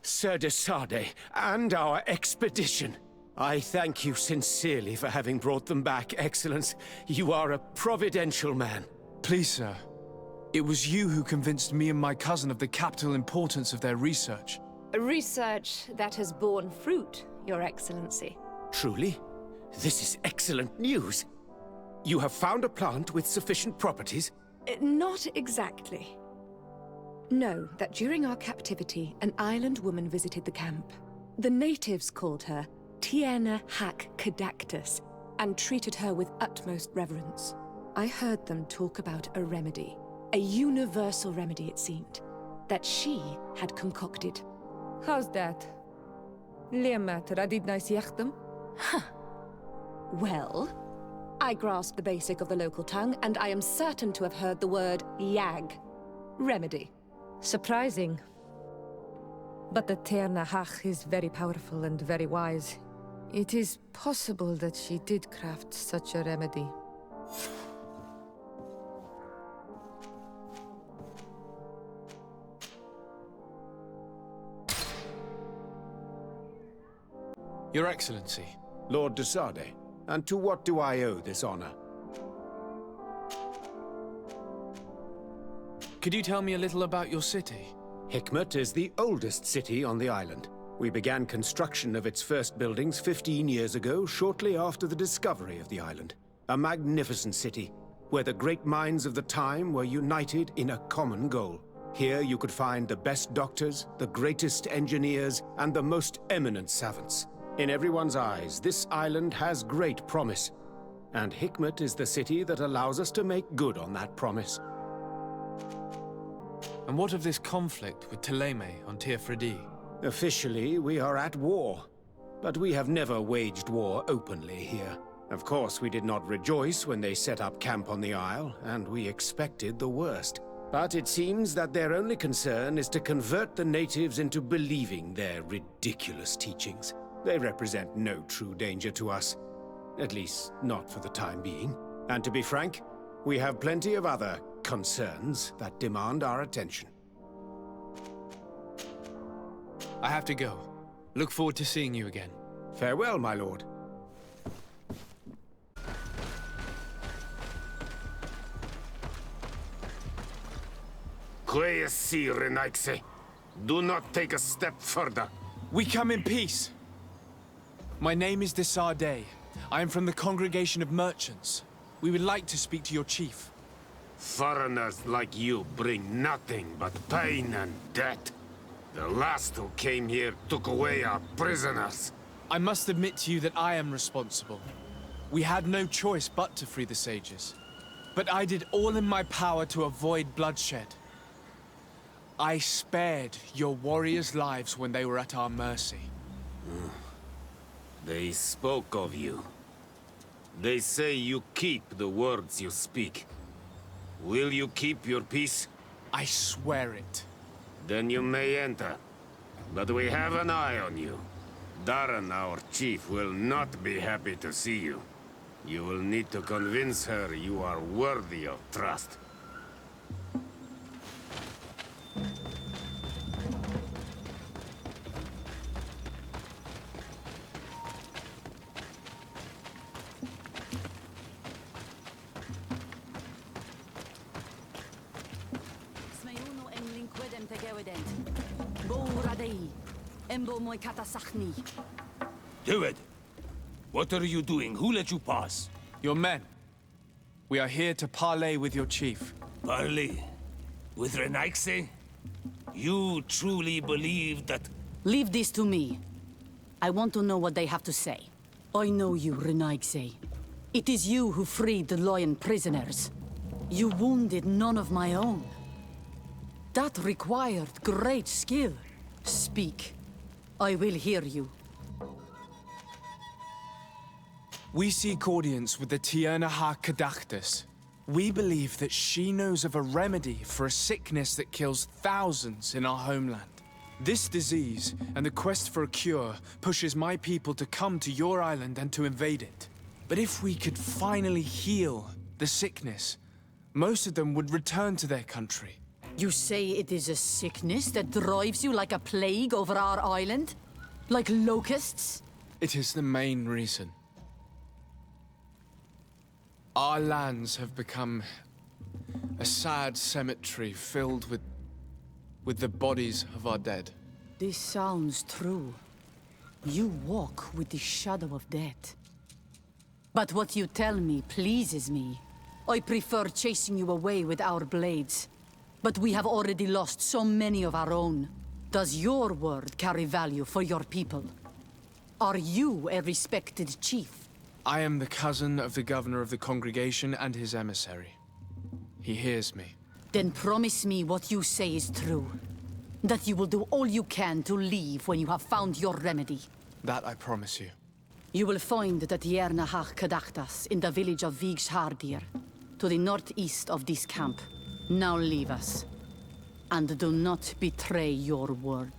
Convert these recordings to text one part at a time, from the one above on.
Sir de Sardet, and our expedition. I thank you sincerely for having brought them back, Excellence. You are a providential man. Please, sir. It was you who convinced me and my cousin of the capital importance of their research. A research that has borne fruit, Your Excellency. Truly? This is excellent news. You have found a plant with sufficient properties? Not exactly. Know that during our captivity, an island woman visited the camp. The natives called her Tierna Harh Cadachtas and treated her with utmost reverence. I heard them talk about a remedy, a universal remedy it seemed, that she had concocted. How's that? Leamat radidnais yachtem? Huh. Well, I grasp the basic of the local tongue, and I am certain to have heard the word yag. Remedy. Surprising. But the Tierna Harh is very powerful and very wise. It is possible that she did craft such a remedy. Your Excellency. Lord de Sardet, and to what do I owe this honor? Could you tell me a little about your city? Hikmet is the oldest city on the island. We began construction of its first buildings 15 years ago, shortly after the discovery of the island. A magnificent city, where the great minds of the time were united in a common goal. Here you could find the best doctors, the greatest engineers, and the most eminent savants. In everyone's eyes, this island has great promise. And Hikmet is the city that allows us to make good on that promise. And what of this conflict with Ptolemy on Tirfredi? Officially, we are at war. But we have never waged war openly here. Of course, we did not rejoice when they set up camp on the Isle, and we expected the worst. But it seems that their only concern is to convert the natives into believing their ridiculous teachings. They represent no true danger to us. At least, not for the time being. And to be frank, we have plenty of other concerns that demand our attention. I have to go. Look forward to seeing you again. Farewell, my lord. Do not take a step further. We come in peace. My name is de Sardet. I am from the Congregation of Merchants. We would like to speak to your chief. Foreigners like you bring nothing but pain and death. The last who came here took away our prisoners. I must admit to you that I am responsible. We had no choice but to free the sages. But I did all in my power to avoid bloodshed. I spared your warriors' lives when they were at our mercy. They spoke of you. They say you keep the words you speak. Will you keep your peace? I swear it. Then you may enter. But we have an eye on you. Darren, our chief, will not be happy to see you. You will need to convince her you are worthy of trust. Do it! What are you doing? Who let you pass? Your men. We are here to parley with your chief. Parley? With Renaigse? You truly believe that... Leave this to me. I want to know what they have to say. I know you, Renaigse. It is you who freed the Loyan prisoners. You wounded none of my own. That required great skill. Speak. I will hear you. We seek audience with the Tierna Harh Cadachtas. We believe that she knows of a remedy for a sickness that kills thousands in our homeland. This disease, and the quest for a cure, pushes my people to come to your island and to invade it. But if we could finally heal the sickness, most of them would return to their country. You say it is a sickness that drives you like a plague over our island? Like locusts? It is the main reason. Our lands have become a sad cemetery filled with the bodies of our dead. This sounds true. You walk with the shadow of death. But what you tell me pleases me. I prefer chasing you away with our blades. But we have already lost so many of our own. Does your word carry value for your people? Are you a respected chief? I am the cousin of the governor of the congregation and his emissary. He hears me. Then promise me what you say is true. That you will do all you can to leave when you have found your remedy. That I promise you. You will find the Tierna Harh Cadachtas in the village of Hardir, to the northeast of this camp. Now leave us. And do not betray your word.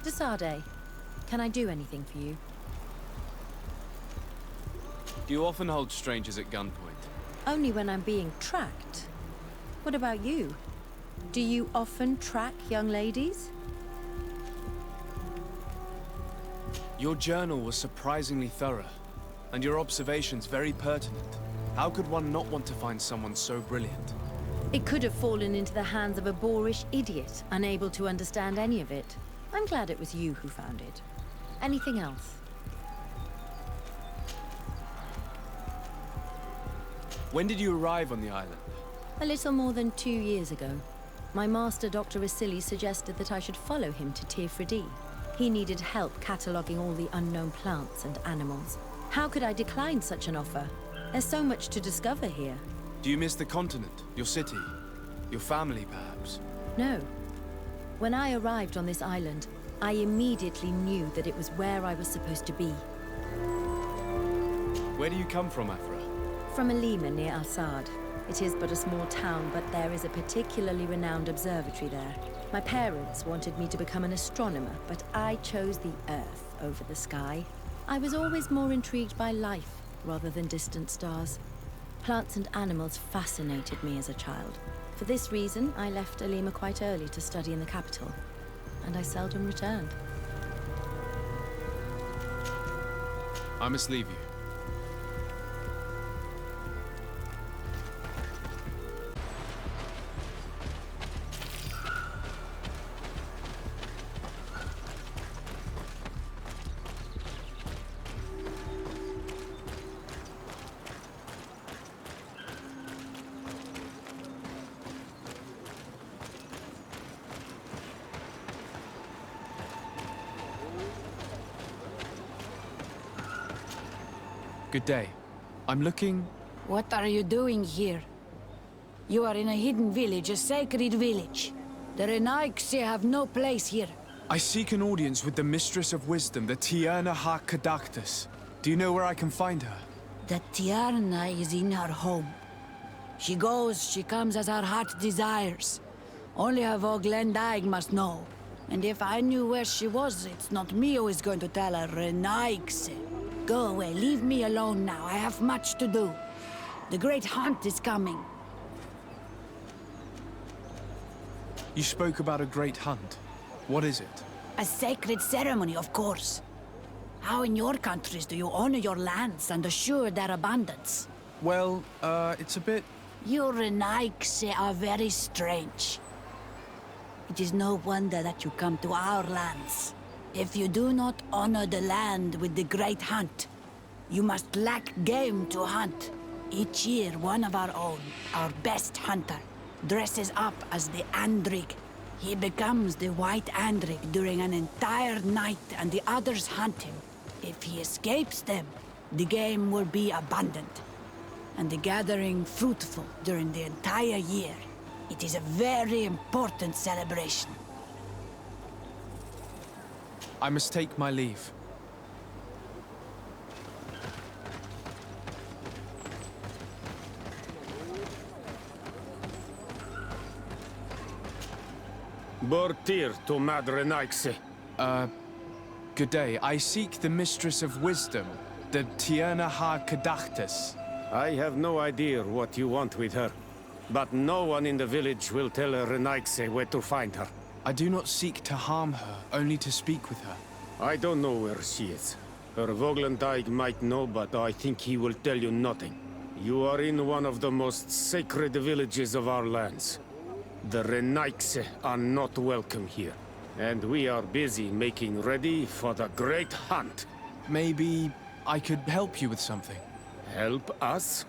Desade, can I do anything for you? Do you often hold strangers at gunpoint? Only when I'm being tracked. What about you? Do you often track young ladies? Your journal was surprisingly thorough, and your observations very pertinent. How could one not want to find someone so brilliant? It could have fallen into the hands of a boorish idiot, unable to understand any of it. I'm glad it was you who found it. Anything else? When did you arrive on the island? A little more than 2 years ago. My master, Dr. Vasily, suggested that I should follow him to Tierna. He needed help cataloguing all the unknown plants and animals. How could I decline such an offer? There's so much to discover here. Do you miss the continent, your city, your family, perhaps? No. When I arrived on this island, I immediately knew that it was where I was supposed to be. Where do you come from, Afra? From Alima near Assad. It is but a small town, but there is a particularly renowned observatory there. My parents wanted me to become an astronomer, but I chose the Earth over the sky. I was always more intrigued by life rather than distant stars. Plants and animals fascinated me as a child. For this reason, I left Alima quite early to study in the capital, and I seldom returned. I must leave you. Good day. I'm looking... What are you doing here? You are in a hidden village, a sacred village. The Renaigse have no place here. I seek an audience with the Mistress of Wisdom, the Tierna Harh Cadachtas. Do you know where I can find her? The Tierna is in her home. She goes, she comes as her heart desires. Only her Voglendaig must know. And if I knew where she was, it's not me who is going to tell her Renaigse. Go away, leave me alone now. I have much to do. The great hunt is coming. You spoke about a great hunt. What is it? A sacred ceremony, of course. How in your countries do you honor your lands and assure their abundance? Well, it's a bit... You Renaigse are very strange. It is no wonder that you come to our lands. If you do not honor the land with the great hunt, you must lack game to hunt. Each year, one of our own, our best hunter, dresses up as the Andrig. He becomes the White Andrig during an entire night and the others hunt him. If he escapes them, the game will be abundant, and the gathering fruitful during the entire year. It is a very important celebration. I must take my leave. Bortir to Madre Naikse. Good day. I seek the Mistress of Wisdom. the Tierna Harh Cadachtas. I have no idea what you want with her. But no one in the village will tell Renaigse where to find her. I do not seek to harm her, only to speak with her. I don't know where she is. Her Voglendyke might know, but I think he will tell you nothing. You are in one of the most sacred villages of our lands. The Renaigse are not welcome here. And we are busy making ready for the great hunt. Maybe I could help you with something. Help us?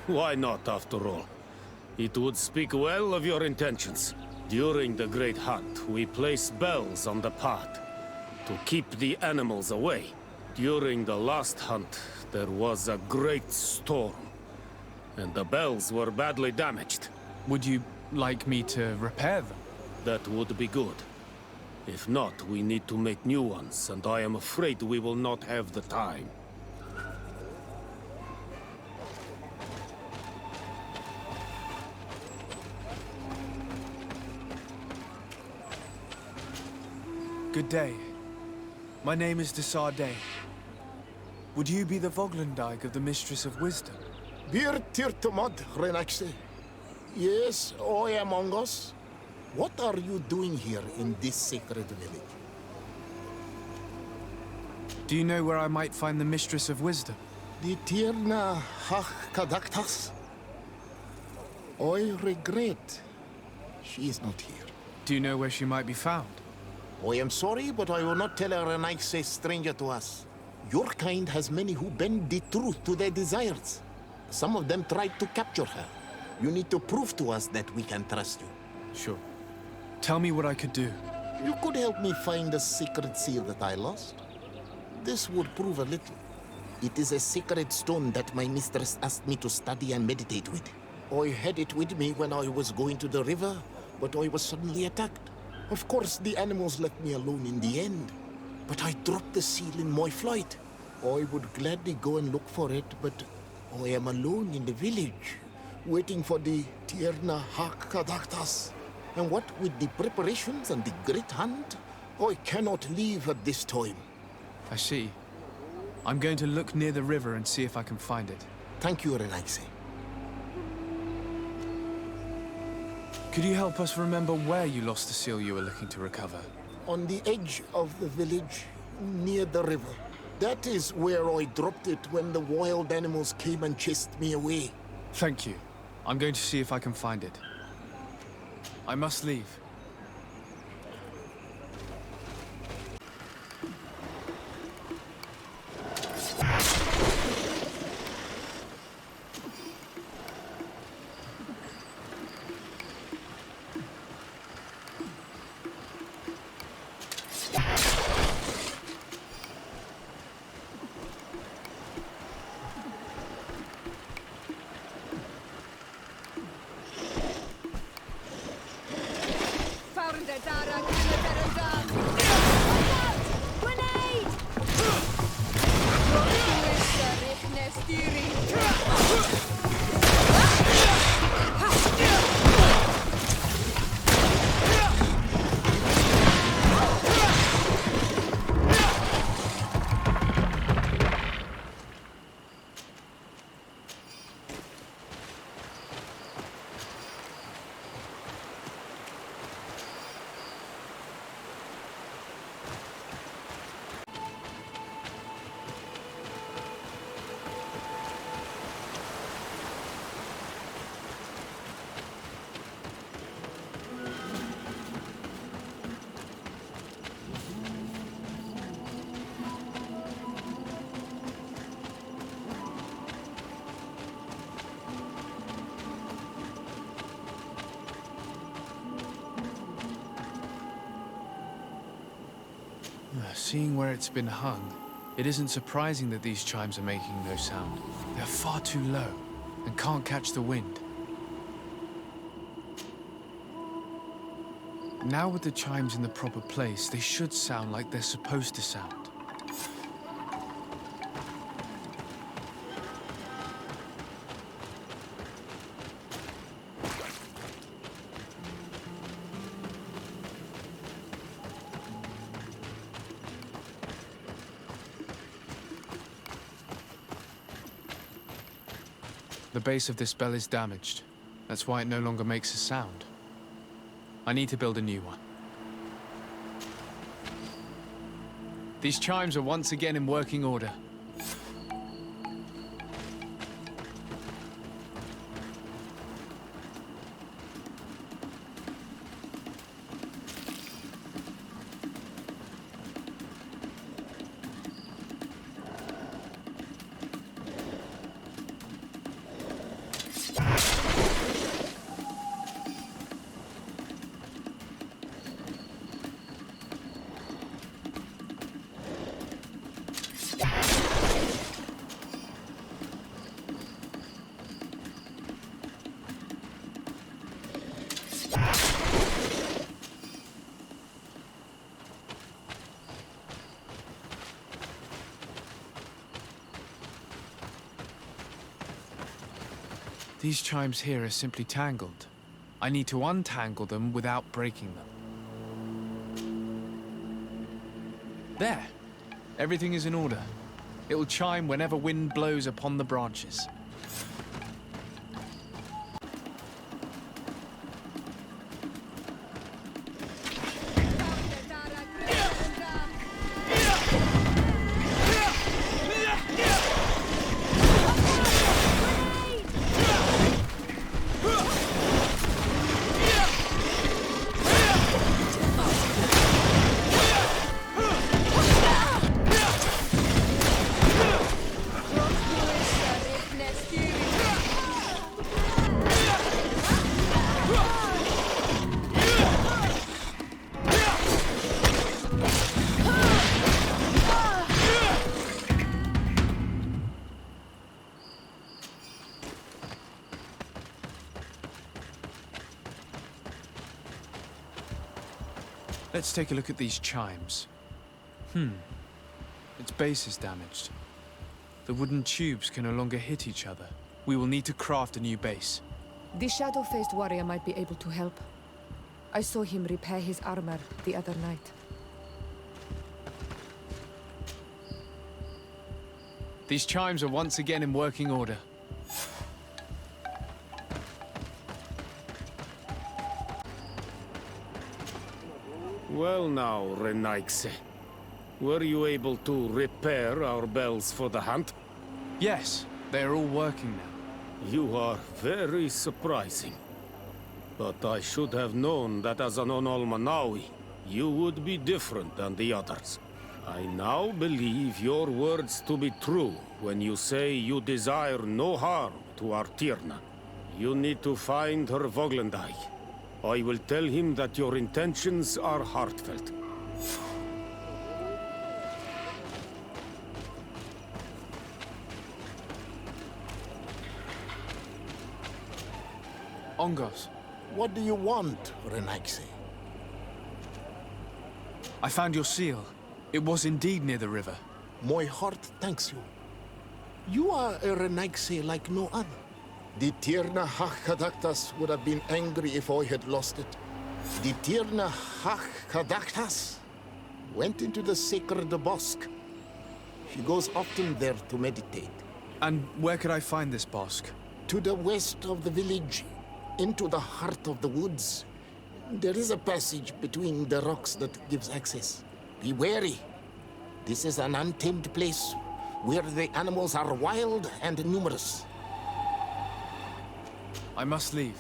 Why not, after all? It would speak well of your intentions. During the great hunt, we place bells on the path to keep the animals away. During the last hunt, there was a great storm, and the bells were badly damaged. Would you like me to repair them? That would be good. If not, we need to make new ones, and I am afraid we will not have the time. Good day. My name is Desardet. Would you be the Voglendyke of the Mistress of Wisdom? Bir tirtumad, Renaigse. Yes, I am among us. What are you doing here in this sacred village? Do you know where I might find the Mistress of Wisdom? The Tierna Harh Cadachtas? I regret she is not here. Do you know where she might be found? I am sorry, but I will not tell a Renaigse stranger to us. Your kind has many who bend the truth to their desires. Some of them tried to capture her. You need to prove to us that we can trust you. Sure. Tell me what I could do. You could help me find the secret seal that I lost. This would prove a little. It is a sacred stone that my mistress asked me to study and meditate with. I had it with me when I was going to the river, but I was suddenly attacked. Of course, the animals left me alone in the end. But I dropped the seal in my flight. I would gladly go and look for it, but I am alone in the village, waiting for the Tierna Harh Cadachtas. And what with the preparations and the great hunt, I cannot leave at this time. I see. I'm going to look near the river and see if I can find it. Thank you, Renaigse. Could you help us remember where you lost the seal you were looking to recover? On the edge of the village, near the river. That is where I dropped it when the wild animals came and chased me away. Thank you. I'm going to see if I can find it. I must leave. Seeing where it's been hung, it isn't surprising that these chimes are making no sound. They're far too low and can't catch the wind. Now with the chimes in the proper place, they should sound like they're supposed to sound. The base of this bell is damaged. That's why it no longer makes a sound. I need to build a new one. These chimes are once again in working order. These chimes here are simply tangled. I need to untangle them without breaking them. There! Everything is in order. It will chime whenever wind blows upon the branches. Let's take a look at these chimes. Its base is damaged. The wooden tubes can no longer hit each other. We will need to craft a new base. The shadow-faced warrior might be able to help. I saw him repair his armor the other night. These chimes are once again in working order. Well now, Renaigse. Were you able to repair our bells for the hunt? Yes, they are all working now. You are very surprising. But I should have known that as an Onolmanawi, you would be different than the others. I now believe your words to be true when you say you desire no harm to our Tierna. You need to find her Voglendai. I will tell him that your intentions are heartfelt. Ongos. What do you want, Renaigse? I found your seal. It was indeed near the river. My heart thanks you. You are a Renaigse like no other. The Tierna Harh Cadachtas would have been angry if I had lost it. The Tierna Harh Cadachtas went into the sacred bosque. She goes often there to meditate. And where could I find this bosque? To the west of the village, into the heart of the woods. There is a passage between the rocks that gives access. Be wary. This is an untamed place where the animals are wild and numerous. I must leave.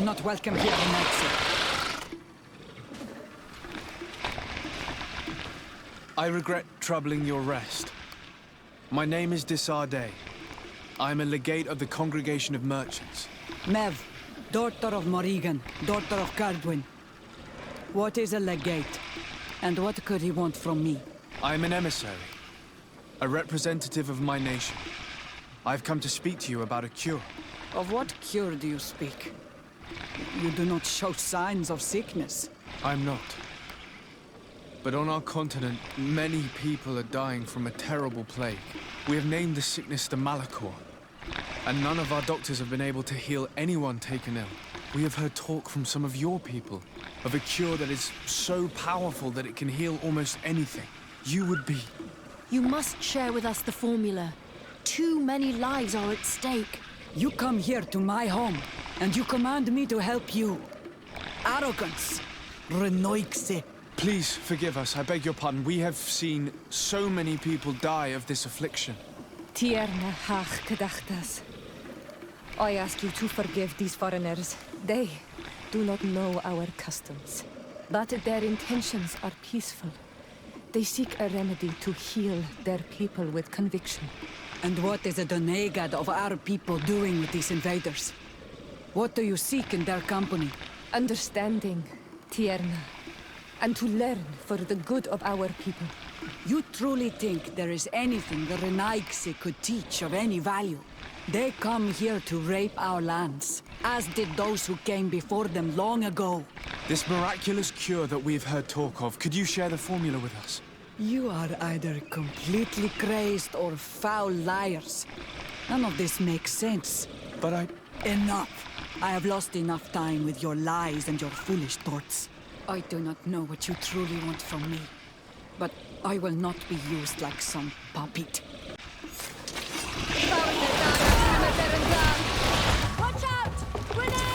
are not welcome here in Exit. I regret troubling your rest. My name is Desarde. I am a legate of the Congregation of Merchants. Mev, daughter of Morrigan, daughter of Cardwin. What is a legate? And what could he want from me? I am an emissary, a representative of my nation. I've come to speak to you about a cure. Of what cure do you speak? You do not show signs of sickness. I'm not. But on our continent, many people are dying from a terrible plague. We have named the sickness the malichor. And none of our doctors have been able to heal anyone taken ill. We have heard talk from some of your people of a cure that is so powerful that it can heal almost anything. You would be... You must share with us the formula. Too many lives are at stake. You come here to my home, and you command me to help you. Arrogance. Renoixe. Please forgive us, I beg your pardon. We have seen so many people die of this affliction. Tierna Harh Cadachtas. I ask you to forgive these foreigners. They do not know our customs. But their intentions are peaceful. They seek a remedy to heal their people with conviction. And what is the Donegad of our people doing with these invaders? What do you seek in their company? Understanding, Tierna. And to learn for the good of our people. You truly think there is anything the Renaixe could teach of any value? They come here to rape our lands, as did those who came before them long ago. This miraculous cure that we've heard talk of, could you share the formula with us? You are either completely crazed or foul liars. None of this makes sense. But Enough! I have lost enough time with your lies and your foolish thoughts. I do not know what you truly want from me, but I will not be used like some puppet. Watch out! Grenade!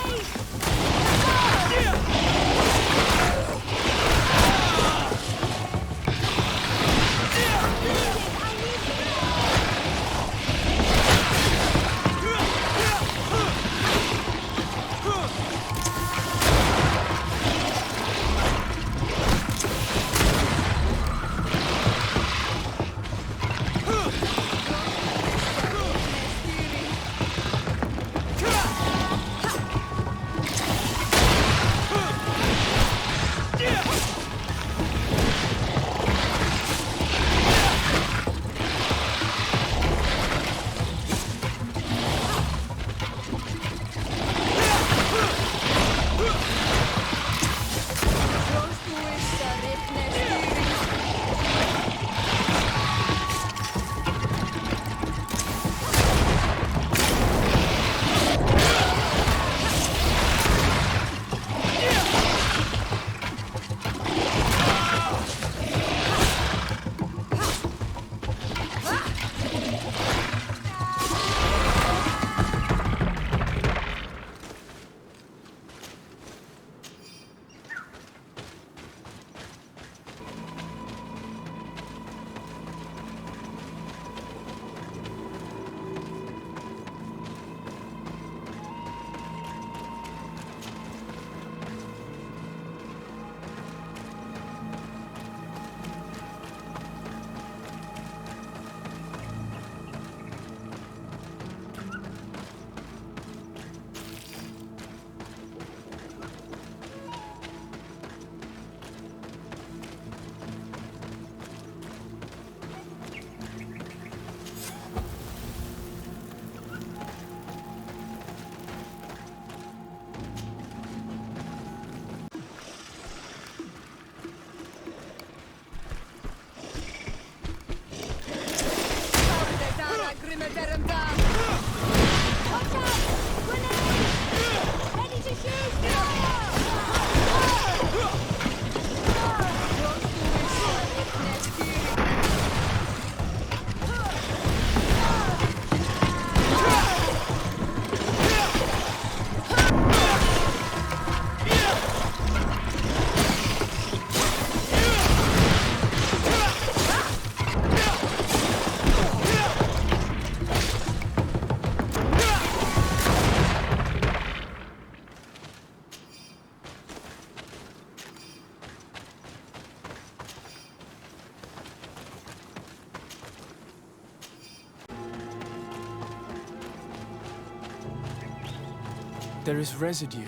There is residue.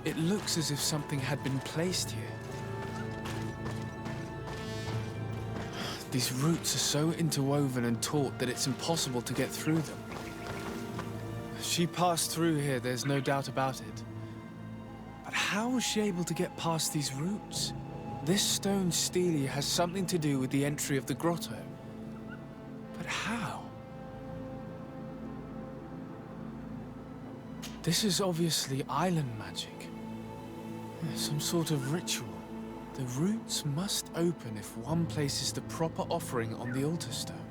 It looks as if something had been placed here. These roots are so interwoven and taut that it's impossible to get through them. She passed through here, there's no doubt about it. But how was she able to get past these roots? This stone stele has something to do with the entry of the grotto. But how? This is obviously island magic. Some sort of ritual. The roots must open if one places the proper offering on the altar stone.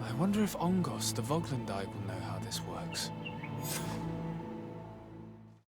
I wonder if Ongos, the Voglendai, will know how this works.